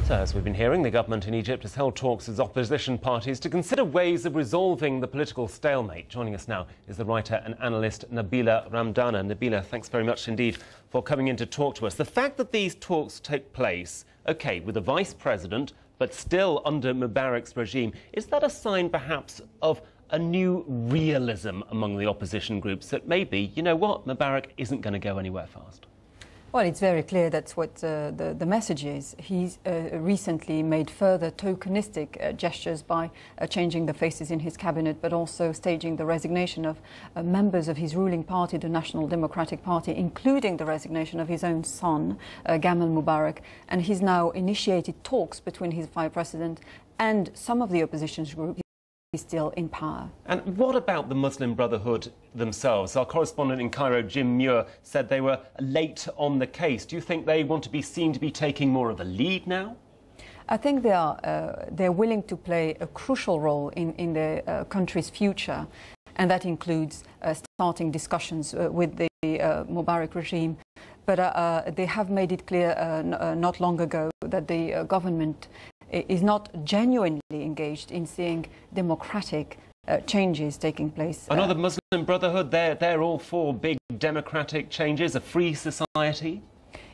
So, as we've been hearing, the government in Egypt has held talks with opposition parties to consider ways of resolving the political stalemate. Joining us now is the writer and analyst Nabila Ramdani. Nabila, thanks very much indeed for coming in to talk to us. The fact that these talks take place, OK, with a vice president, but still under Mubarak's regime, is that a sign perhaps of a new realism among the opposition groups that maybe, you know what, Mubarak isn't going to go anywhere fast? Well, it's very clear that's what the message is. He's recently made further tokenistic gestures by changing the faces in his cabinet, but also staging the resignation of members of his ruling party, the National Democratic Party, including the resignation of his own son, Gamal Mubarak. And he's now initiated talks between his vice president and some of the opposition groups still in power. And what about the Muslim Brotherhood themselves? Our correspondent in Cairo, Jim Muir, said they were late on the case. Do you think they want to be seen to be taking more of a lead now? I think they're willing to play a crucial role in the country's future, and that includes starting discussions with the Mubarak regime. But they have made it clear not long ago that the government is not genuinely engaged in seeing democratic changes taking place. I know the Muslim Brotherhood, they're all for big democratic changes, a free society.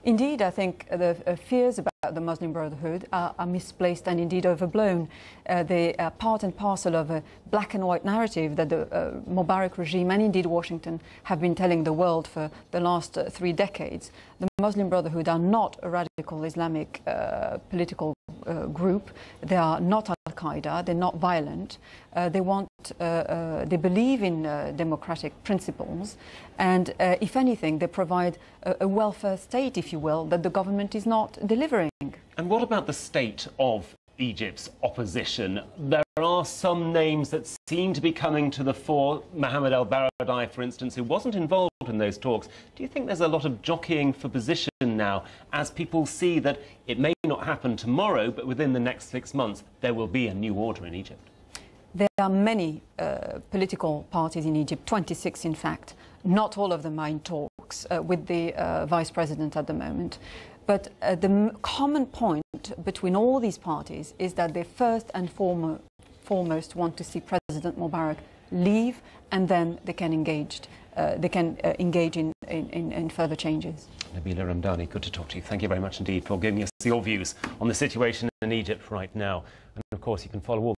Indeed, I think the fears about the Muslim Brotherhood are misplaced and indeed overblown. They are part and parcel of a black and white narrative that the Mubarak regime and indeed Washington have been telling the world for the last 3 decades. The Muslim Brotherhood are not a radical Islamic political group. They are not Al-Qaeda. They're not violent. They believe in democratic principles, and if anything, they provide a welfare state, if you will, that the government is not delivering. And what about the state of Egypt's opposition? There are some names that seem to be coming to the fore. Mohammed al-Baradei, for instance, who wasn't involved in those talks. Do you think there's a lot of jockeying for position now as people see that it may not happen tomorrow, but within the next 6 months there will be a new order in Egypt? There are many political parties in Egypt, 26 in fact. Not all of them are in talks with the vice president at the moment. But the common point between all these parties is that they first and foremost want to see President Mubarak leave, and then they can engage in further changes. Nabila Ramdani, good to talk to you. Thank you very much indeed for giving us your views on the situation in Egypt right now. And of course, you can follow all